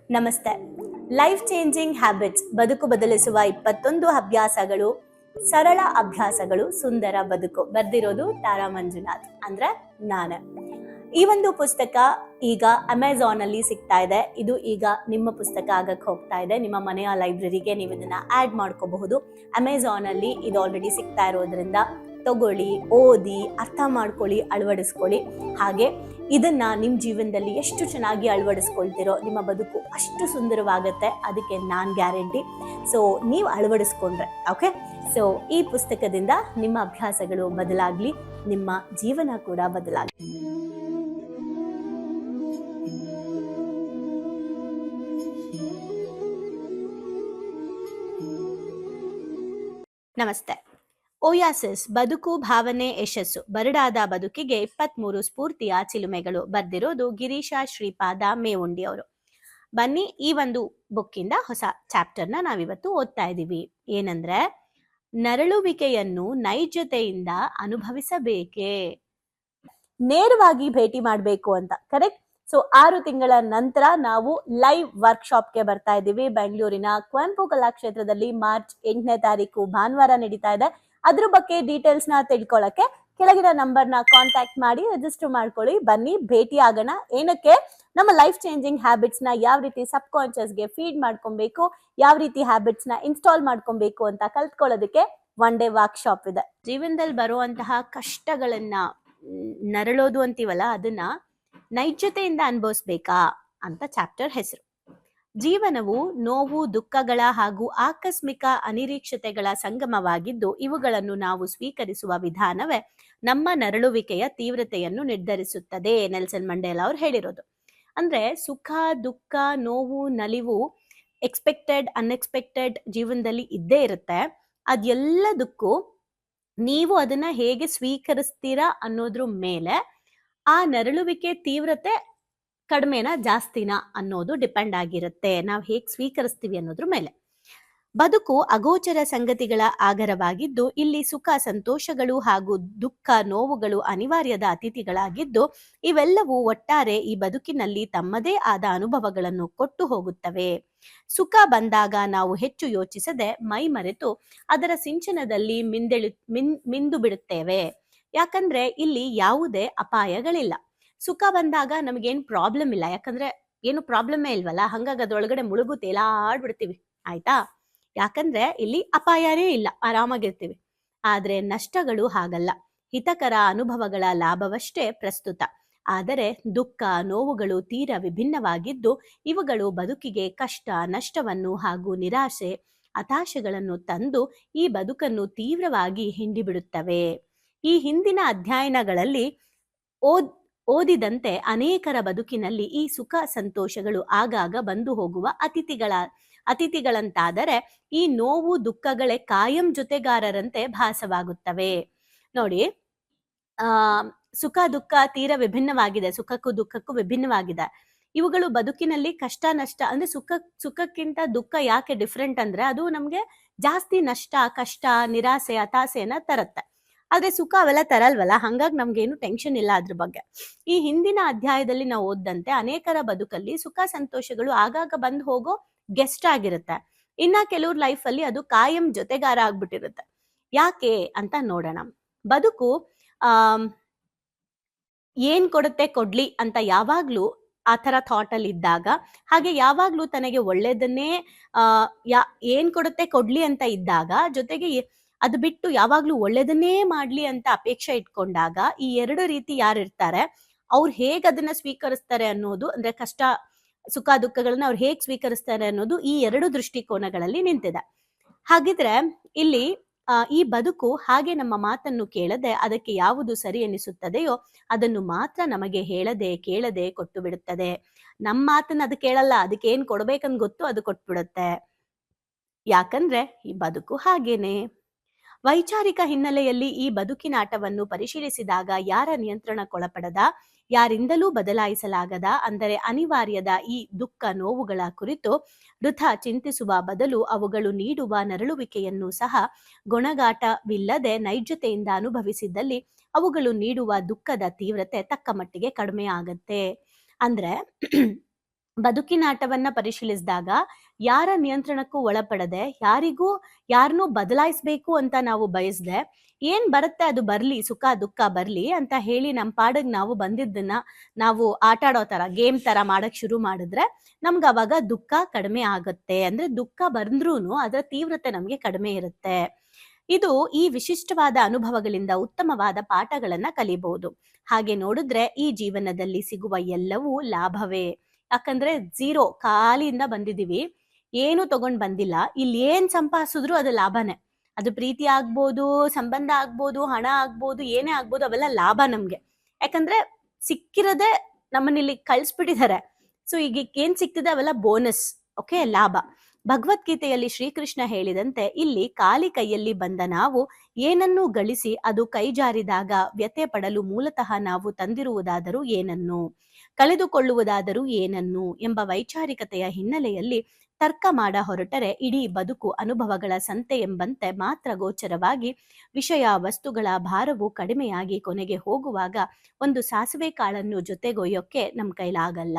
ನಮಸ್ತೆ. Life changing habits ಬದುಕು ಬದಲಿಸುವ 21 ಅಭ್ಯಾಸಗಳು, ಸರಳ ಅಭ್ಯಾಸಗಳು, ಸುಂದರ ಬದುಕು. ಬರ್ದಿರೋದು ತಾರಾ ಮಂಜುನಾಥ್, ಅಂದ್ರೆ ನಾನು. ಈ ಒಂದು ಪುಸ್ತಕ ಈಗ ಅಮೆಝಾನ್ ಅಲ್ಲಿ ಸಿಗ್ತಾ ಇದೆ. ಇದು ಈಗ ನಿಮ್ಮ ಪುಸ್ತಕ ಆಗಕ್ಕೆ ಹೋಗ್ತಾ ಇದೆ. ನಿಮ್ಮ ಮನೆಯ ಲೈಬ್ರರಿಗೆ ನೀವು ಇದನ್ನ ಆಡ್ ಮಾಡ್ಕೋಬಹುದು. ಅಮೆಝಾನ್ ಅಲ್ಲಿ ಇದು ಆಲ್ರೆಡಿ ಸಿಗ್ತಾ ಇರೋದ್ರಿಂದ ತಗೊಳ್ಳಿ, ಓದಿ, ಅರ್ಥ ಮಾಡ್ಕೊಳ್ಳಿ, ಅಳವಡಿಸ್ಕೊಳ್ಳಿ. ಹಾಗೆ ಇದನ್ನ ನಿಮ್ಮ ಜೀವನದಲ್ಲಿ ಎಷ್ಟು ಚೆನ್ನಾಗಿ ಅಳವಡಿಸ್ಕೊಳ್ತಿರೋ ನಿಮ್ಮ ಬದುಕು ಅಷ್ಟು ಸುಂದರವಾಗುತ್ತೆ. ಅದಕ್ಕೆ ನಾನು ಗ್ಯಾರಂಟಿ. ಸೊ ನೀವು ಅಳವಡಿಸ್ಕೊಂಡ್ರೆ ಓಕೆ. ಸೊ ಈ ಪುಸ್ತಕದಿಂದ ನಿಮ್ಮ ಅಭ್ಯಾಸಗಳು ಬದಲಾಗ್ಲಿ, ನಿಮ್ಮ ಜೀವನ ಕೂಡ ಬದಲಾಗ್ಲಿ. ನಮಸ್ತೆ. ಓಯಾಸಿಸ್ ಬದುಕು, ಭಾವನೆ, ಯಶಸ್ಸು, ಬರಡಾದ ಬದುಕಿಗೆ 23 ಸ್ಫೂರ್ತಿಯ ಚಿಲುಮೆಗಳು. ಬರ್ದಿರೋದು ಗಿರೀಶ ಶ್ರೀಪಾದ ಮೇವುಂಡಿ ಅವರು. ಬನ್ನಿ, ಈ ಒಂದು ಬುಕ್ಕಿಂದ ಹೊಸ ಚಾಪ್ಟರ್ನ ನಾವಿವತ್ತು ಓದ್ತಾ ಇದ್ದೀವಿ. ಏನಂದ್ರೆ, ನರಳುವಿಕೆಯನ್ನು ನೈಜತೆಯಿಂದ ಅನುಭವಿಸಬೇಕೇ. ನೇರವಾಗಿ ಭೇಟಿ ಮಾಡಬೇಕು ಅಂತ. ಕರೆಕ್ಟ್. ಸೊ 6 ತಿಂಗಳ ನಂತರ ನಾವು ಲೈವ್ ವರ್ಕ್ಶಾಪ್ಗೆ ಬರ್ತಾ ಇದ್ದೀವಿ. ಬೆಂಗಳೂರಿನ ಕುವೆಂಪು ಕಲಾಕ್ಷೇತ್ರದಲ್ಲಿ ಮಾರ್ಚ್ 8ನೇ ತಾರೀಕು ಭಾನುವಾರ ನಡೀತಾ ಇದೆ. ಅದ್ರ ಬಗ್ಗೆ ಡೀಟೇಲ್ಸ್ ನ ತಿಳ್ಕೊಳ್ಳಕ್ಕೆ ಕೆಳಗಿನ ನಂಬರ್ನ ಕಾಂಟ್ಯಾಕ್ಟ್ ಮಾಡಿ ರಿಜಿಸ್ಟರ್ ಮಾಡ್ಕೊಳ್ಳಿ. ಬನ್ನಿ, ಭೇಟಿ ಆಗೋಣ. ಏನಕ್ಕೆ? ನಮ್ಮ ಲೈಫ್ ಚೇಂಜಿಂಗ್ ಹ್ಯಾಬಿಟ್ಸ್ ನ ಯಾವ ರೀತಿ ಸಬ್ ಕಾನ್ಶಿಯಸ್ಗೆ ಫೀಡ್ ಮಾಡ್ಕೊಬೇಕು, ಯಾವ ರೀತಿ ಹ್ಯಾಬಿಟ್ಸ್ ನ ಇನ್ಸ್ಟಾಲ್ ಮಾಡ್ಕೊಬೇಕು ಅಂತ ಕಲ್ತ್ಕೊಳ್ಳೋದಕ್ಕೆ 1 ಡೇ ವರ್ಕ್ಶಾಪ್ ಇದೆ. ಜೀವನದಲ್ಲಿ ಬರುವಂತಹ ಕಷ್ಟಗಳನ್ನ, ನರಳೋದು ಅಂತೀವಲ್ಲ, ಅದನ್ನ ನೈಜತೆಯಿಂದ ಅನುಭವಿಸ್ಬೇಕಾ ಅಂತ ಚಾಪ್ಟರ್ ಹೆಸರು. ಜೀವನವು ನೋವು, ದುಃಖಗಳ ಹಾಗೂ ಆಕಸ್ಮಿಕ ಅನಿರೀಕ್ಷತೆಗಳ ಸಂಗಮವಾಗಿದ್ದು, ಇವುಗಳನ್ನು ನಾವು ಸ್ವೀಕರಿಸುವ ವಿಧಾನವೇ ನಮ್ಮ ನರಳುವಿಕೆಯ ತೀವ್ರತೆಯನ್ನು ನಿರ್ಧರಿಸುತ್ತದೆ. ನೆಲ್ಸನ್ ಮಂಡೇಲಾ ಅವ್ರು ಹೇಳಿರೋದು. ಅಂದ್ರೆ ಸುಖ, ದುಃಖ, ನೋವು, ನಲಿವು ಎಕ್ಸ್ಪೆಕ್ಟೆಡ್, ಅನ್ಎಕ್ಸ್ಪೆಕ್ಟೆಡ್ ಜೀವನದಲ್ಲಿ ಇದ್ದೇ ಇರುತ್ತೆ. ಅದೆಲ್ಲದಕ್ಕೂ ನೀವು ಅದನ್ನ ಹೇಗೆ ಸ್ವೀಕರಿಸ್ತೀರಾ ಅನ್ನೋದ್ರ ಮೇಲೆ ಆ ನರಳುವಿಕೆ ತೀವ್ರತೆ ಕಡಿಮೆನಾ ಜಾಸ್ತಿನಾ ಅನ್ನೋದು ಡಿಪೆಂಡ್ ಆಗಿರುತ್ತೆ. ನಾವು ಹೇಗೆ ಸ್ವೀಕರಿಸ್ತೀವಿ ಅನ್ನೋದ್ರ ಮೇಲೆ. ಬದುಕು ಅಗೋಚರ ಸಂಗತಿಗಳ ಆಗರವಾಗಿದ್ದು, ಇಲ್ಲಿ ಸುಖ, ಸಂತೋಷಗಳು ಹಾಗೂ ದುಃಖ, ನೋವುಗಳು ಅನಿವಾರ್ಯದ ಅತಿಥಿಗಳಾಗಿದ್ದು, ಇವೆಲ್ಲವೂ ಒಟ್ಟಾರೆ ಈ ಬದುಕಿನಲ್ಲಿ ತಮ್ಮದೇ ಆದ ಅನುಭವಗಳನ್ನು ಕೊಟ್ಟು ಹೋಗುತ್ತವೆ. ಸುಖ ಬಂದಾಗ ನಾವು ಹೆಚ್ಚು ಯೋಚಿಸದೆ ಮೈ ಮರೆತು ಅದರ ಸಿಂಚನದಲ್ಲಿ ಮಿಂದು ಬಿಡುತ್ತೇವೆ. ಯಾಕಂದ್ರೆ ಇಲ್ಲಿ ಯಾವುದೇ ಅಪಾಯಗಳಿಲ್ಲ. ಸುಖ ಬಂದಾಗ ನಮಗೇನು ಪ್ರಾಬ್ಲಮ್ ಇಲ್ಲ, ಯಾಕಂದ್ರೆ ಏನು ಪ್ರಾಬ್ಲಮೇ ಇಲ್ವಲ್ಲ. ಹಂಗಾಗಿ ಅದ್ರೊಳಗಡೆ ಮುಳುಗು ತೇಲಾಡ್ಬಿಡ್ತೀವಿ. ಆಯ್ತಾ? ಯಾಕಂದ್ರೆ ಇಲ್ಲಿ ಅಪಾಯನೇ ಇಲ್ಲ, ಆರಾಮಾಗಿರ್ತೀವಿ. ಆದ್ರೆ ನಷ್ಟಗಳು ಹಾಗಲ್ಲ. ಹಿತಕರ ಅನುಭವಗಳ ಲಾಭವಷ್ಟೇ ಪ್ರಸ್ತುತ. ಆದರೆ ದುಃಖ, ನೋವುಗಳು ತೀರಾ ವಿಭಿನ್ನವಾಗಿದ್ದು, ಇವುಗಳು ಬದುಕಿಗೆ ಕಷ್ಟ, ನಷ್ಟವನ್ನು ಹಾಗೂ ನಿರಾಶೆ, ಹತಾಶೆಗಳನ್ನು ತಂದು ಈ ಬದುಕನ್ನು ತೀವ್ರವಾಗಿ ಹಿಂಡಿಬಿಡುತ್ತವೆ. ಈ ಹಿಂದಿನ ಅಧ್ಯಯನಗಳಲ್ಲಿ ಓದಿದಂತೆ ಅನೇಕರ ಬದುಕಿನಲ್ಲಿ ಈ ಸುಖ, ಸಂತೋಷಗಳು ಆಗಾಗ ಬಂದು ಹೋಗುವ ಅತಿಥಿಗಳಂತಾದರೆ ಈ ನೋವು, ದುಃಖಗಳೇ ಕಾಯಂ ಜೊತೆಗಾರರಂತೆ ಭಾಸವಾಗುತ್ತವೆ. ನೋಡಿ, ಸುಖ, ದುಃಖ ತೀರಾ ವಿಭಿನ್ನವಾಗಿದೆ. ಸುಖಕ್ಕೂ ದುಃಖಕ್ಕೂ ವಿಭಿನ್ನವಾಗಿದೆ. ಇವುಗಳು ಬದುಕಿನಲ್ಲಿ ಕಷ್ಟ, ನಷ್ಟ, ಅಂದ್ರೆ ಸುಖಕ್ಕಿಂತ ದುಃಖ ಯಾಕೆ ಡಿಫ್ರೆಂಟ್ ಅಂದ್ರೆ, ಅದು ನಮ್ಗೆ ಜಾಸ್ತಿ ನಷ್ಟ, ಕಷ್ಟ, ನಿರಾಸೆ, ಹತಾಸೆಯನ್ನ ತರುತ್ತೆ. ಆದ್ರೆ ಸುಖ ಅವೆಲ್ಲ ತರಲ್ವಲ್ಲ. ಹಂಗಾಗಿ ನಮ್ಗೇನು ಟೆನ್ಷನ್ ಇಲ್ಲ ಅದ್ರ ಬಗ್ಗೆ. ಈ ಹಿಂದಿನ ಅಧ್ಯಾಯದಲ್ಲಿ ನಾವು ಓದ್ದಂತೆ ಅನೇಕರ ಬದುಕಲ್ಲಿ ಸುಖ, ಸಂತೋಷಗಳು ಆಗಾಗ ಬಂದು ಹೋಗೋ ಗೆಸ್ಟ್ ಆಗಿರುತ್ತೆ. ಇನ್ನ ಕೆಲವ್ರ ಲೈಫ್ ಅಲ್ಲಿ ಅದು ಕಾಯಂ ಜೊತೆಗಾರ ಆಗ್ಬಿಟ್ಟಿರುತ್ತೆ. ಯಾಕೆ ಅಂತ ನೋಡೋಣ. ಬದುಕು ಏನ್ ಕೊಡುತ್ತೆ ಕೊಡ್ಲಿ ಅಂತ ಯಾವಾಗ್ಲೂ ಆ ತರ ಥಾಟ್ ಅಲ್ಲಿ ಇದ್ದಾಗ, ಹಾಗೆ ಯಾವಾಗ್ಲೂ ತನಗೆ ಒಳ್ಳೇದನ್ನೇ ಏನ್ ಕೊಡುತ್ತೆ ಕೊಡ್ಲಿ ಅಂತ ಇದ್ದಾಗ, ಜೊತೆಗೆ ಅದು ಬಿಟ್ಟು ಯಾವಾಗ್ಲೂ ಒಳ್ಳೇದನ್ನೇ ಮಾಡ್ಲಿ ಅಂತ ಅಪೇಕ್ಷೆ ಇಟ್ಕೊಂಡಾಗ, ಈ 2 ರೀತಿ ಯಾರಿರ್ತಾರೆ, ಅವ್ರು ಹೇಗ್ ಅದನ್ನ ಸ್ವೀಕರಿಸ್ತಾರೆ ಅನ್ನೋದು, ಅಂದ್ರೆ ಕಷ್ಟ, ಸುಖ, ದುಃಖಗಳನ್ನ ಅವ್ರು ಹೇಗ್ ಸ್ವೀಕರಿಸ್ತಾರೆ ಅನ್ನೋದು ಈ 2 ದೃಷ್ಟಿಕೋನಗಳಲ್ಲಿ ನಿಂತಿದೆ. ಹಾಗಿದ್ರೆ ಇಲ್ಲಿ ಈ ಬದುಕು ಹಾಗೆ ನಮ್ಮ ಮಾತನ್ನು ಕೇಳದೆ ಅದಕ್ಕೆ ಯಾವುದು ಸರಿ ಎನಿಸುತ್ತದೆಯೋ ಅದನ್ನು ಮಾತ್ರ ನಮಗೆ ಹೇಳದೆ ಕೇಳದೆ ಕೊಟ್ಟು ಬಿಡುತ್ತದೆ. ನಮ್ಮ ಮಾತನ್ನ ಅದು ಕೇಳಲ್ಲ. ಅದಕ್ಕೆ ಏನ್ ಕೊಡ್ಬೇಕಂತ ಗೊತ್ತು, ಅದು ಕೊಟ್ಬಿಡುತ್ತೆ. ಯಾಕಂದ್ರೆ ಈ ಬದುಕು ಹಾಗೇನೆ. ವೈಚಾರಿಕ ಹಿನ್ನೆಲೆಯಲ್ಲಿ ಈ ಬದುಕಿನ ಆಟವನ್ನು ಪರಿಶೀಲಿಸಿದಾಗ ಯಾರ ನಿಯಂತ್ರಣಕ್ಕೊಳಪಡದ, ಯಾರಿಂದಲೂ ಬದಲಾಯಿಸಲಾಗದ, ಅಂದರೆ ಅನಿವಾರ್ಯದ ಈ ದುಃಖ, ನೋವುಗಳ ಕುರಿತು ವೃಥಾ ಚಿಂತಿಸುವ ಬದಲು ಅವುಗಳು ನೀಡುವ ನರಳುವಿಕೆಯನ್ನು ಸಹ ಗೊಣಗಾಟವಿಲ್ಲದೆ ನೈಜತೆಯಿಂದ ಅನುಭವಿಸಿದ್ದಲ್ಲಿ ಅವುಗಳು ನೀಡುವ ದುಃಖದ ತೀವ್ರತೆ ತಕ್ಕ ಮಟ್ಟಿಗೆ ಕಡಿಮೆ ಆಗತ್ತೆ. ಅಂದ್ರೆ ಬದುಕಿನಾಟವನ್ನ ಪರಿಶೀಲಿಸಿದಾಗ ಯಾರ ನಿಯಂತ್ರಣಕ್ಕೂ ಒಳಪಡದೆ, ಯಾರನ್ನೂ ಬದಲಾಯಿಸ್ಬೇಕು ಅಂತ ನಾವು ಬಯಸ್ದೆ, ಏನ್ ಬರುತ್ತೆ ಅದು ಬರ್ಲಿ, ಸುಖ ದುಃಖ ಬರ್ಲಿ ಅಂತ ಹೇಳಿ ನಮ್ಮ ಪಾಡಿಗೆ ನಾವು ಬಂದಿದ್ದನ್ನ ನಾವು ಆಟ ಆಡೋ ತರ, ಗೇಮ್ ತರ ಮಾಡಕ್ ಶುರು ಮಾಡಿದ್ರೆ ನಮ್ಗೆ ಅವಾಗ ದುಃಖ ಕಡಿಮೆ ಆಗುತ್ತೆ. ಅಂದ್ರೆ ದುಃಖ ಬಂದ್ರೂನು ಅದರ ತೀವ್ರತೆ ನಮ್ಗೆ ಕಡಿಮೆ ಇರುತ್ತೆ. ಇದು ಈ ವಿಶಿಷ್ಟವಾದ ಅನುಭವಗಳಿಂದ ಉತ್ತಮವಾದ ಪಾಠಗಳನ್ನ ಕಲಿಬಹುದು. ಹಾಗೆ ನೋಡಿದ್ರೆ ಈ ಜೀವನದಲ್ಲಿ ಸಿಗುವ ಎಲ್ಲವೂ ಲಾಭವೇ. ಯಾಕಂದ್ರೆ ಝೀರೋ, ಖಾಲಿಯಿಂದ ಬಂದಿದೀವಿ, ಏನು ತಗೊಂಡ್ ಬಂದಿಲ್ಲ. ಇಲ್ಲಿ ಏನ್ ಸಂಪಾದಿಸಿದ್ರು ಅದು ಲಾಭನೇ. ಅದು ಪ್ರೀತಿ ಆಗ್ಬೋದು, ಸಂಬಂಧ ಆಗ್ಬೋದು, ಹಣ ಆಗ್ಬೋದು, ಏನೇ ಆಗ್ಬೋದು, ಅವೆಲ್ಲ ಲಾಭ ನಮ್ಗೆ. ಯಾಕಂದ್ರೆ ಸಿಕ್ಕಿರದೆ ನಮ್ಮನ್ನ ಇಲ್ಲಿ ಕಳ್ಸ್ಬಿಟ್ಟಿದ್ದಾರೆ. ಸೊ ಈಗ ಏನ್ ಸಿಗ್ತಿದೆ ಅವೆಲ್ಲ ಬೋನಸ್, ಓಕೆ, ಲಾಭ. ಭಗವದ್ಗೀತೆಯಲ್ಲಿ ಶ್ರೀಕೃಷ್ಣ ಹೇಳಿದಂತೆ ಇಲ್ಲಿ ಖಾಲಿ ಕೈಯಲ್ಲಿ ಬಂದ ನಾವು ಏನನ್ನೂ ಗಳಿಸಿ ಅದು ಕೈ ಜಾರಿದಾಗ ವ್ಯಥೆ ಪಡಲು ಮೂಲತಃ ನಾವು ತಂದಿರುವುದಾದರೂ ಏನನ್ನು, ಕಳೆದುಕೊಳ್ಳುವುದಾದರೂ ಏನನ್ನು ಎಂಬ ವೈಚಾರಿಕತೆಯ ಹಿನ್ನೆಲೆಯಲ್ಲಿ ತರ್ಕ ಮಾಡ ಹೊರಟರೆ ಇಡೀ ಬದುಕು ಅನುಭವಗಳ ಸಂತೆ ಎಂಬಂತೆ ಮಾತ್ರ ಗೋಚರವಾಗಿ ವಿಷಯ ವಸ್ತುಗಳ ಭಾರವು ಕಡಿಮೆಯಾಗಿ ಕೊನೆಗೆ ಹೋಗುವಾಗ ಒಂದು ಸಾಸಿವೆ ಕಾಳನ್ನು ಜೊತೆಗೊಯ್ಯೋಕೆ ನಮ್ ಕೈಲಾಗಲ್ಲ.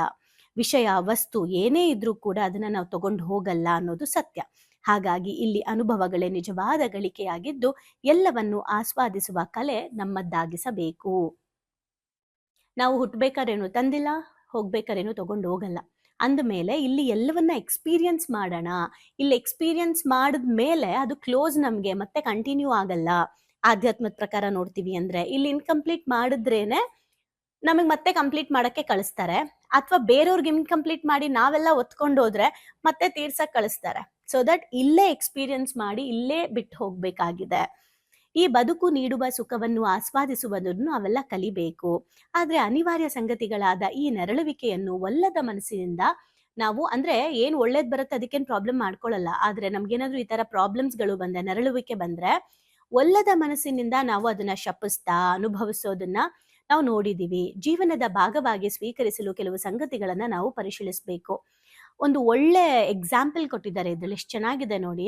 ವಿಷಯ ವಸ್ತು ಏನೇ ಇದ್ರೂ ಕೂಡ ಅದನ್ನ ನಾವು ತಗೊಂಡು ಹೋಗಲ್ಲ ಅನ್ನೋದು ಸತ್ಯ. ಹಾಗಾಗಿ ಇಲ್ಲಿ ಅನುಭವಗಳೇ ನಿಜವಾದ ಗಳಿಕೆಯಾಗಿದ್ದು ಎಲ್ಲವನ್ನು ಆಸ್ವಾದಿಸುವ ಕಲೆ ನಮ್ಮದ್ದಾಗಿಸಬೇಕು. ನಾವು ಹುಟ್ಟಬೇಕಾರೇನು ತಂದಿಲ್ಲ, ಹೋಗ್ಬೇಕಾರೇನು ತಗೊಂಡು ಹೋಗಲ್ಲ. ಅಂದಮೇಲೆ ಇಲ್ಲಿ ಎಲ್ಲವನ್ನ ಎಕ್ಸ್ಪೀರಿಯನ್ಸ್ ಮಾಡೋಣ. ಇಲ್ಲಿ ಎಕ್ಸ್ಪೀರಿಯನ್ಸ್ ಮಾಡಿದ್ಮೇಲೆ ಅದು ಕ್ಲೋಸ್, ನಮ್ಗೆ ಮತ್ತೆ ಕಂಟಿನ್ಯೂ ಆಗಲ್ಲ. ಆಧ್ಯಾತ್ಮದ ಪ್ರಕಾರ ನೋಡ್ತೀವಿ ಅಂದ್ರೆ ಇಲ್ಲಿ ಇನ್ಕಂಪ್ಲೀಟ್ ಮಾಡಿದ್ರೇನೆ ನಮಗ್ ಮತ್ತೆ ಕಂಪ್ಲೀಟ್ ಮಾಡಕ್ಕೆ ಕಳಿಸ್ತಾರೆ, ಅಥವಾ ಬೇರೆಯವ್ರಿಗೆ ಇನ್ಕಂಪ್ಲೀಟ್ ಮಾಡಿ ನಾವೆಲ್ಲ ಒತ್ಕೊಂಡು ಹೋದ್ರೆ ಮತ್ತೆ ತೀರ್ಸಕ್ ಕಳಿಸ್ತಾರೆ. ಸೊ ದಟ್ ಇಲ್ಲೇ ಎಕ್ಸ್ಪೀರಿಯನ್ಸ್ ಮಾಡಿ ಇಲ್ಲೇ ಬಿಟ್ಟು ಹೋಗ್ಬೇಕಾಗಿದೆ. ಈ ಬದುಕು ನೀಡುವ ಸುಖವನ್ನು ಆಸ್ವಾದಿಸುವುದನ್ನು ಅವೆಲ್ಲ ಕಲಿಬೇಕು. ಆದ್ರೆ ಅನಿವಾರ್ಯ ಸಂಗತಿಗಳಾದ ಈ ನೆರಳುವಿಕೆಯನ್ನು ಒಲ್ಲದ ಮನಸ್ಸಿನಿಂದ ನಾವು, ಅಂದ್ರೆ ಏನ್ ಒಳ್ಳೇದ್ ಬರುತ್ತೆ ಅದಕ್ಕೇನ್ ಪ್ರಾಬ್ಲಮ್ ಮಾಡ್ಕೊಳ್ಳಲ್ಲ. ಆದ್ರೆ ನಮ್ಗೇನಾದ್ರೂ ಈ ತರ ಪ್ರಾಬ್ಲಮ್ಸ್ಗಳು ಬಂದ್ರೆ, ನೆರಳುವಿಕೆ ಬಂದ್ರೆ, ಒಲ್ಲದ ಮನಸ್ಸಿನಿಂದ ನಾವು ಅದನ್ನ ಶಪಿಸ್ತಾ ಅನುಭವಿಸೋದನ್ನ ನಾವು ನೋಡಿದೀವಿ. ಜೀವನದ ಭಾಗವಾಗಿ ಸ್ವೀಕರಿಸಲು ಕೆಲವು ಸಂಗತಿಗಳನ್ನ ನಾವು ಪರಿಶೀಲಿಸಬೇಕು. ಒಂದು ಒಳ್ಳೆ ಎಕ್ಸಾಂಪಲ್ ಕೊಟ್ಟಿದ್ದಾರೆ ಇದ್ರಲ್ಲಿ, ಎಷ್ಟು ಚೆನ್ನಾಗಿದೆ ನೋಡಿ.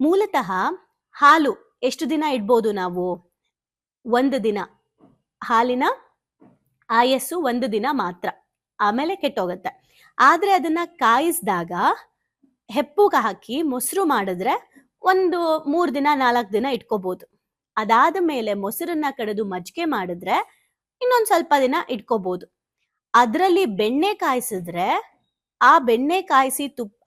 ಮೂಲತಃ ಹಾಲು ಎಷ್ಟು ದಿನ ಇಡ್ಬೋದು ನಾವು? 1 ದಿನ. ಹಾಲಿನ ಆಯಸ್ಸು 1 ದಿನ ಮಾತ್ರ, ಆಮೇಲೆ ಕೆಟ್ಟೋಗುತ್ತೆ. ಆದ್ರೆ ಅದನ್ನ ಕಾಯಿಸಿದಾಗ ಹೆಪ್ಪುಗ ಹಾಕಿ ಮೊಸರು ಮಾಡಿದ್ರೆ ಒಂದು 3 ದಿನ 4 ದಿನ ಇಟ್ಕೋಬಹುದು. ಅದಾದ ಮೇಲೆ ಮೊಸರನ್ನ ಕಡೆದು ಮಜ್ಜಿಗೆ ಮಾಡಿದ್ರೆ ಇನ್ನೊಂದ್ ಸ್ವಲ್ಪ ದಿನ ಇಟ್ಕೋಬಹುದು. ಅದ್ರಲ್ಲಿ ಬೆಣ್ಣೆ ಕಾಯಿಸಿದ್ರೆ ಆ ಬೆಣ್ಣೆ ಕಾಯಿಸಿ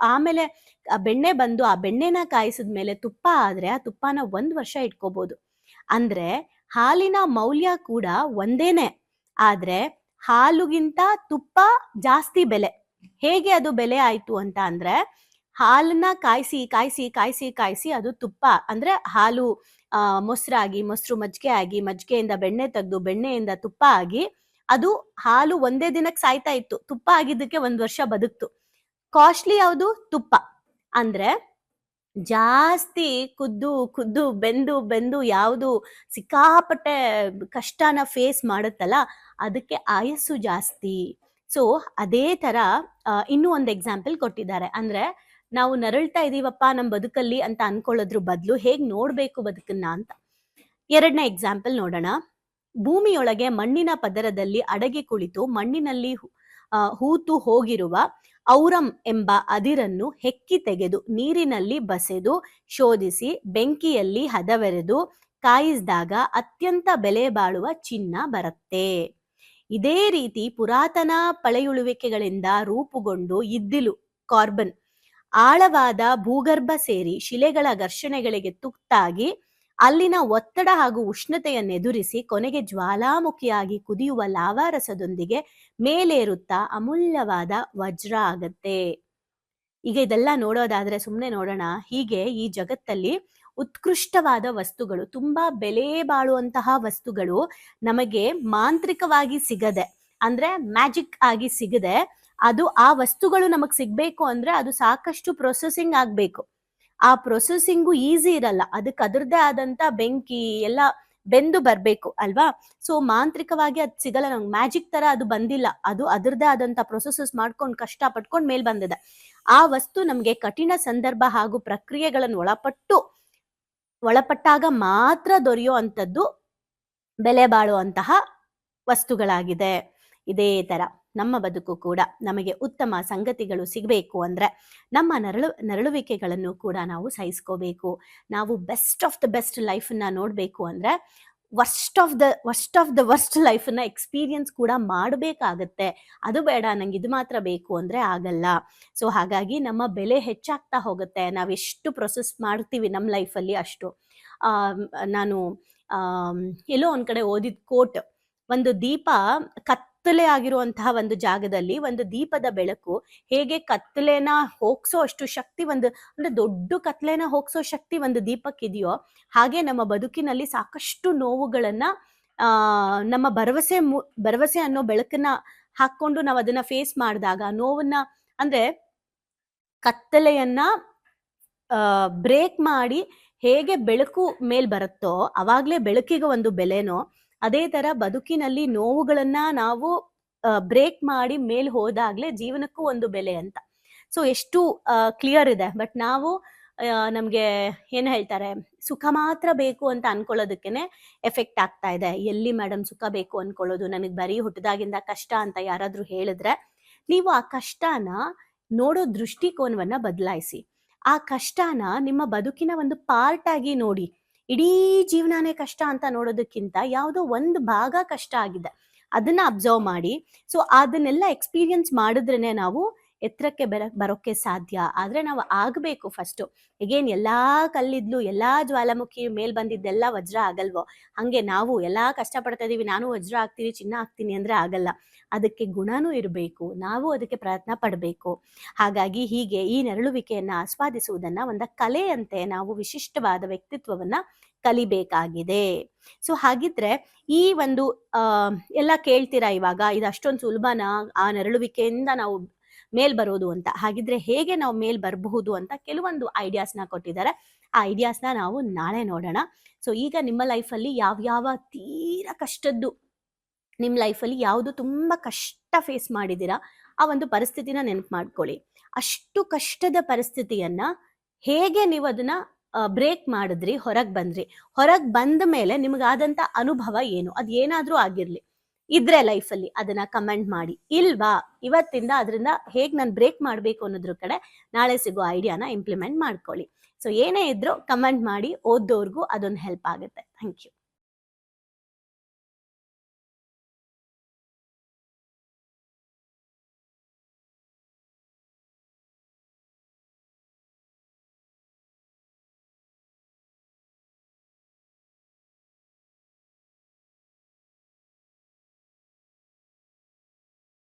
ಆಮೇಲೆ ಬೆಣ್ಣೆ ಬಂದು ಆ ಬೆಣ್ಣೆನ ಕಾಯಿಸಿದ್ಮೇಲೆ ತುಪ್ಪ ಆದ್ರೆ ಆ ತುಪ್ಪನ 1 ವರ್ಷ ಇಟ್ಕೋಬಹುದು. ಅಂದ್ರೆ ಹಾಲಿನ ಮೌಲ್ಯ ಕೂಡ ಒಂದೇನೆ, ಆದ್ರೆ ಹಾಲುಗಿಂತ ತುಪ್ಪ ಜಾಸ್ತಿ ಬೆಲೆ. ಹೇಗೆ ಅದು ಬೆಲೆ ಆಯ್ತು ಅಂತ ಅಂದ್ರೆ, ಹಾಲನ್ನ ಕಾಯಿಸಿ ಕಾಯಿಸಿ ಕಾಯಿಸಿ ಕಾಯಿಸಿ ಅದು ತುಪ್ಪ, ಅಂದ್ರೆ ಹಾಲು ಮೊಸರಾಗಿ, ಮೊಸರು ಮಜ್ಜಿಗೆ ಆಗಿ, ಮಜ್ಜಿಗೆಯಿಂದ ಬೆಣ್ಣೆ ತೆಗೆದು, ಬೆಣ್ಣೆಯಿಂದ ತುಪ್ಪ ಆಗಿ, ಅದು ಹಾಲು ಒಂದೇ ದಿನಕ್ಕೆ ಸಾಯ್ತಾ ಇತ್ತು, ತುಪ್ಪ ಆಗಿದ್ದಕ್ಕೆ 1 ವರ್ಷ ಬದುಕ್ತು. ಕಾಸ್ಟ್ಲಿ ಯಾವುದು? ತುಪ್ಪ. ಅಂದ್ರೆ ಜಾಸ್ತಿ ಕುದ್ದು ಕುದ್ದು ಬೆಂದು ಬೆಂದು ಯಾವುದು ಸಿಕ್ಕಾಪಟ್ಟೆ ಕಷ್ಟನ ಫೇಸ್ ಮಾಡುತ್ತಲ್ಲ ಅದಕ್ಕೆ ಆಯಸ್ಸು ಜಾಸ್ತಿ. ಸೊ ಅದೇ ತರ ಇನ್ನೂ ಒಂದು ಎಕ್ಸಾಂಪಲ್ ಕೊಟ್ಟಿದ್ದಾರೆ. ಅಂದ್ರೆ ನಾವು ನರಳ್ತಾ ಇದೀವಪ್ಪ ನಮ್ ಬದುಕಲ್ಲಿ ಅಂತ ಅನ್ಕೊಳ್ಳೋದ್ರ ಬದಲು ಹೇಗ್ ನೋಡ್ಬೇಕು ಬದುಕನ್ನ ಅಂತ. 2ನೇ ಎಕ್ಸಾಂಪಲ್ ನೋಡೋಣ. ಭೂಮಿಯೊಳಗೆ ಮಣ್ಣಿನ ಪದರದಲ್ಲಿ ಅಡಗಿ ಕುಳಿತು ಮಣ್ಣಿನಲ್ಲಿ ಹೂತು ಹೋಗಿರುವ ಔರಂ ಎಂಬ ಅದಿರನ್ನು ಹೆಕ್ಕಿ ತೆಗೆದು ನೀರಿನಲ್ಲಿ ಬಸೆದು ಶೋಧಿಸಿ ಬೆಂಕಿಯಲ್ಲಿ ಹದವೆರೆದು ಕಾಯಿಸಿದಾಗ ಅತ್ಯಂತ ಬೆಲೆ ಬಾಳುವ ಚಿನ್ನ ಬರುತ್ತೆ. ಇದೇ ರೀತಿ ಪುರಾತನ ಪಳೆಯುಳುವಿಕೆಗಳಿಂದ ರೂಪುಗೊಂಡು ಇದ್ದಿಲು, ಕಾರ್ಬನ್, ಆಳವಾದ ಭೂಗರ್ಭ ಸೇರಿ ಶಿಲೆಗಳ ಘರ್ಷಣೆಗಳಿಗೆ ತುತ್ತಾಗಿ ಅಲ್ಲಿನ ಒತ್ತಡ ಹಾಗೂ ಉಷ್ಣತೆಯನ್ನೆದುರಿಸಿ ಕೊನೆಗೆ ಜ್ವಾಲಾಮುಖಿಯಾಗಿ ಕುದಿಯುವ ಲಾವಾರಸದೊಂದಿಗೆ ಮೇಲೇರುತ್ತಾ ಅಮೂಲ್ಯವಾದ ವಜ್ರ ಆಗತ್ತೆ. ಈಗ ಇದೆಲ್ಲ ನೋಡೋದಾದ್ರೆ ಸುಮ್ಮನೆ ನೋಡೋಣ, ಹೀಗೆ ಈ ಜಗತ್ತಲ್ಲಿ ಉತ್ಕೃಷ್ಟವಾದ ವಸ್ತುಗಳು, ತುಂಬಾ ಬೆಲೆ ಬಾಳುವಂತಹ ವಸ್ತುಗಳು ನಮಗೆ ಮಾಂತ್ರಿಕವಾಗಿ ಸಿಗದೆ, ಅಂದ್ರೆ ಮ್ಯಾಜಿಕ್ ಆಗಿ ಸಿಗದೆ, ಅದು ಆ ವಸ್ತುಗಳು ನಮಗ್ ಸಿಗ್ಬೇಕು ಅಂದ್ರೆ ಅದು ಸಾಕಷ್ಟು ಪ್ರೊಸೆಸಿಂಗ್ ಆಗ್ಬೇಕು. ಆ ಪ್ರೊಸೆಸಿಂಗು ಈಸಿ ಇರಲ್ಲ, ಅದಕ್ಕೆ ಅದರದ್ದೇ ಆದಂತ ಬೆಂಕಿ ಎಲ್ಲ ಬೆಂದು ಬರ್ಬೇಕು ಅಲ್ವಾ. ಸೊ ಮಾಂತ್ರಿಕವಾಗಿ ಅದು ಸಿಗಲ್ಲ ನಮ್ಗೆ, ಮ್ಯಾಜಿಕ್ ತರ ಅದು ಬಂದಿಲ್ಲ, ಅದು ಅದರದ್ದೇ ಆದಂತ ಪ್ರೊಸೆಸಸ್ ಮಾಡ್ಕೊಂಡು ಕಷ್ಟ ಪಟ್ಕೊಂಡು ಮೇಲ್ ಬಂದಿದೆ. ಆ ವಸ್ತು ನಮ್ಗೆ ಕಠಿಣ ಸಂದರ್ಭ ಹಾಗೂ ಪ್ರಕ್ರಿಯೆಗಳನ್ನು ಒಳಪಟ್ಟಾಗ ಮಾತ್ರ ದೊರೆಯೋ ಅಂತದ್ದು ಬೆಲೆ ಬಾಳುವಂತಹ ವಸ್ತುಗಳಾಗಿದೆ. ಇದೇ ತರ ನಮ್ಮ ಬದುಕು ಕೂಡ ನಮಗೆ ಉತ್ತಮ ಸಂಗತಿಗಳು ಸಿಗಬೇಕು ಅಂದರೆ ನಮ್ಮ ನರಳುವಿಕೆಗಳನ್ನು ಕೂಡ ನಾವು ಸಹಿಸ್ಕೋಬೇಕು. ನಾವು ಬೆಸ್ಟ್ ಆಫ್ ದ ಬೆಸ್ಟ್ ಲೈಫನ್ನ ನೋಡಬೇಕು ಅಂದರೆ ವರ್ಸ್ಟ್ ಆಫ್ ದ ವರ್ಸ್ಟ್ ಲೈಫನ್ನ ಎಕ್ಸ್ಪೀರಿಯನ್ಸ್ ಕೂಡ ಮಾಡಬೇಕಾಗತ್ತೆ. ಅದು ಬೇಡ, ನಂಗೆ ಇದು ಮಾತ್ರ ಬೇಕು ಅಂದರೆ ಆಗಲ್ಲ. ಸೊ ಹಾಗಾಗಿ ನಮ್ಮ ಬೆಲೆ ಹೆಚ್ಚಾಗ್ತಾ ಹೋಗುತ್ತೆ. ನಾವೆಷ್ಟು ಪ್ರೊಸೆಸ್ ಮಾಡ್ತೀವಿ ನಮ್ಮ ಲೈಫಲ್ಲಿ ಅಷ್ಟು. ನಾನು ಎಲ್ಲೋ ಒಂದು ಕಡೆ ಓದಿದ ಕೋಟ್, ಒಂದು ದೀಪ ಕತ್ತಲೆ ಆಗಿರುವಂತಹ ಒಂದು ಜಾಗದಲ್ಲಿ ಒಂದು ದೀಪದ ಬೆಳಕು ಹೇಗೆ ಕತ್ತಲೆನ ಹೋಗ್ಸೋ ಅಷ್ಟು ಶಕ್ತಿ ಅಂದ್ರೆ ದೊಡ್ಡ ಕತ್ತಲೆನ ಹೋಗ್ಸೋ ಶಕ್ತಿ ಒಂದು ದೀಪಕ್ಕಿದೆಯೋ, ಹಾಗೆ ನಮ್ಮ ಬದುಕಿನಲ್ಲಿ ಸಾಕಷ್ಟು ನೋವುಗಳನ್ನ ನಮ್ಮ ಭರವಸೆ ಅನ್ನೋ ಬೆಳಕನ್ನ ಹಾಕೊಂಡು ನಾವು ಅದನ್ನ ಫೇಸ್ ಮಾಡಿದಾಗ ನೋವನ್ನ, ಅಂದ್ರೆ ಕತ್ತಲೆಯನ್ನ ಬ್ರೇಕ್ ಮಾಡಿ ಹೇಗೆ ಬೆಳಕು ಮೇಲ್ ಬರುತ್ತೋ ಅವಾಗ್ಲೇ ಬೆಳಕಿಗೆ ಒಂದು ಬೆಲೆನೋ, ಅದೇ ತರ ಬದುಕಿನಲ್ಲಿ ನೋವುಗಳನ್ನ ನಾವು ಬ್ರೇಕ್ ಮಾಡಿ ಮೇಲ್ ಹೋದಾಗ್ಲೇ ಜೀವನಕ್ಕೂ ಒಂದು ಬೆಲೆ ಅಂತ. ಸೊ ಎಷ್ಟು ಕ್ಲಿಯರ್ ಇದೆ. ಬಟ್ ನಾವು ನಮ್ಗೆ ಏನ್ ಹೇಳ್ತಾರೆ, ಸುಖ ಮಾತ್ರ ಬೇಕು ಅಂತ ಅನ್ಕೊಳ್ಳೋದಕ್ಕೇನೆ ಎಫೆಕ್ಟ್ ಆಗ್ತಾ ಇದೆ. ಎಲ್ಲಿ ಮೇಡಮ್ ಸುಖ ಬೇಕು ಅನ್ಕೊಳ್ಳೋದು, ನನಗ್ ಬರೀ ಹುಟ್ಟದಾಗಿಂದ ಕಷ್ಟ ಅಂತ ಯಾರಾದ್ರೂ ಹೇಳಿದ್ರೆ, ನೀವು ಆ ಕಷ್ಟನ ನೋಡೋ ದೃಷ್ಟಿಕೋನವನ್ನ ಬದಲಾಯಿಸಿ. ಆ ಕಷ್ಟನ ನಿಮ್ಮ ಬದುಕಿನ ಒಂದು ಪಾರ್ಟ್ ಆಗಿ ನೋಡಿ. ಇಡೀ ಜೀವನಾನೇ ಕಷ್ಟ ಅಂತ ನೋಡೋದಕ್ಕಿಂತ ಯಾವುದೋ ಒಂದು ಭಾಗ ಕಷ್ಟ ಆಗಿದೆ ಅದನ್ನ ಅಬ್ಸರ್ವ್ ಮಾಡಿ. ಸೊ ಅದನ್ನೆಲ್ಲ ಎಕ್ಸ್ಪೀರಿಯನ್ಸ್ ಮಾಡಿದ್ರೇನೆ ನಾವು ಎತ್ತರಕ್ಕೆ ಬರೋಕ್ಕೆ ಸಾಧ್ಯ. ಆದ್ರೆ ನಾವು ಆಗ್ಬೇಕು ಫಸ್ಟ್. ಎಗೇನ್ ಎಲ್ಲಾ ಕಲ್ಲಿದ್ಲು, ಎಲ್ಲಾ ಜ್ವಾಲಾಮುಖಿ ಮೇಲ್ ಬಂದಿದ್ದೆಲ್ಲ ವಜ್ರ ಆಗಲ್ವೋ, ಹಂಗೆ ನಾವು ಎಲ್ಲಾ ಕಷ್ಟ ಪಡ್ತಾ ಇದೀವಿ, ನಾನು ವಜ್ರ ಆಗ್ತೀನಿ, ಚಿನ್ನ ಆಗ್ತೀನಿ ಅಂದ್ರೆ ಆಗಲ್ಲ. ಅದಕ್ಕೆ ಗುಣನೂ ಇರಬೇಕು, ನಾವು ಅದಕ್ಕೆ ಪ್ರಯತ್ನ ಪಡಬೇಕು. ಹಾಗಾಗಿ ಹೀಗೆ ಈ ನೆರಳುವಿಕೆಯನ್ನ ಆಸ್ವಾದಿಸುವುದನ್ನ ಒಂದು ಕಲೆಯಂತೆ ನಾವು ವಿಶಿಷ್ಟವಾದ ವ್ಯಕ್ತಿತ್ವವನ್ನ ಕಲಿಬೇಕಾಗಿದೆ. ಸೊ ಹಾಗಿದ್ರೆ ಈ ಒಂದು ಎಲ್ಲ ಕೇಳ್ತೀರಾ ಇವಾಗ, ಇದು ಅಷ್ಟೊಂದು ಸುಲಭನಾ ಆ ನೆರಳುವಿಕೆಯಿಂದ ನಾವು ಮೇಲ್ ಬರೋದು ಅಂತ? ಹಾಗಿದ್ರೆ ಹೇಗೆ ನಾವು ಮೇಲ್ ಬರಬಹುದು ಅಂತ ಕೆಲವೊಂದು ಐಡಿಯಾಸ್ನ ಕೊಟ್ಟಿದ್ದಾರೆ. ಆ ಐಡಿಯಾಸ್ನ ನಾವು ನಾಳೆ ನೋಡೋಣ. ಸೊ ಈಗ ನಿಮ್ಮ ಲೈಫಲ್ಲಿ ಯಾವ್ಯಾವ ತೀರಾ ಕಷ್ಟದ್ದು, ನಿಮ್ಮ ಲೈಫಲ್ಲಿ ಯಾವುದು ತುಂಬಾ ಕಷ್ಟ ಫೇಸ್ ಮಾಡಿದ್ದೀರಾ, ಆ ಒಂದು ಪರಿಸ್ಥಿತಿನ ನೆನಪು ಮಾಡ್ಕೊಳ್ಳಿ. ಅಷ್ಟು ಕಷ್ಟದ ಪರಿಸ್ಥಿತಿಯನ್ನ ಹೇಗೆ ನೀವು ಅದನ್ನ ಬ್ರೇಕ್ ಮಾಡಿದ್ರಿ, ಹೊರಗ್ ಬಂದ ಮೇಲೆ ನಿಮಗಾದಂತ ಅನುಭವ ಏನು, ಅದ್ ಏನಾದ್ರೂ ಆಗಿರ್ಲಿ ಇದ್ರೆ ಲೈಫಲ್ಲಿ ಅದನ್ನ ಕಮೆಂಟ್ ಮಾಡಿ. ಇಲ್ವಾ, ಇವತ್ತಿಂದ ಅದರಿಂದ ಹೇಗ್ ನಾನು ಬ್ರೇಕ್ ಮಾಡ್ಬೇಕು ಅನ್ನೋದ್ರ ಕಡೆ ನಾಳೆ ಸಿಗೋ ಐಡಿಯಾನ ಇಂಪ್ಲಿಮೆಂಟ್ ಮಾಡ್ಕೊಳ್ಳಿ. ಸೊ ಏನೇ ಇದ್ರೂ ಕಮೆಂಟ್ ಮಾಡಿ, ಓದೋರ್ಗೂ ಅದೊಂದು ಹೆಲ್ಪ್ ಆಗುತ್ತೆ. Thank you.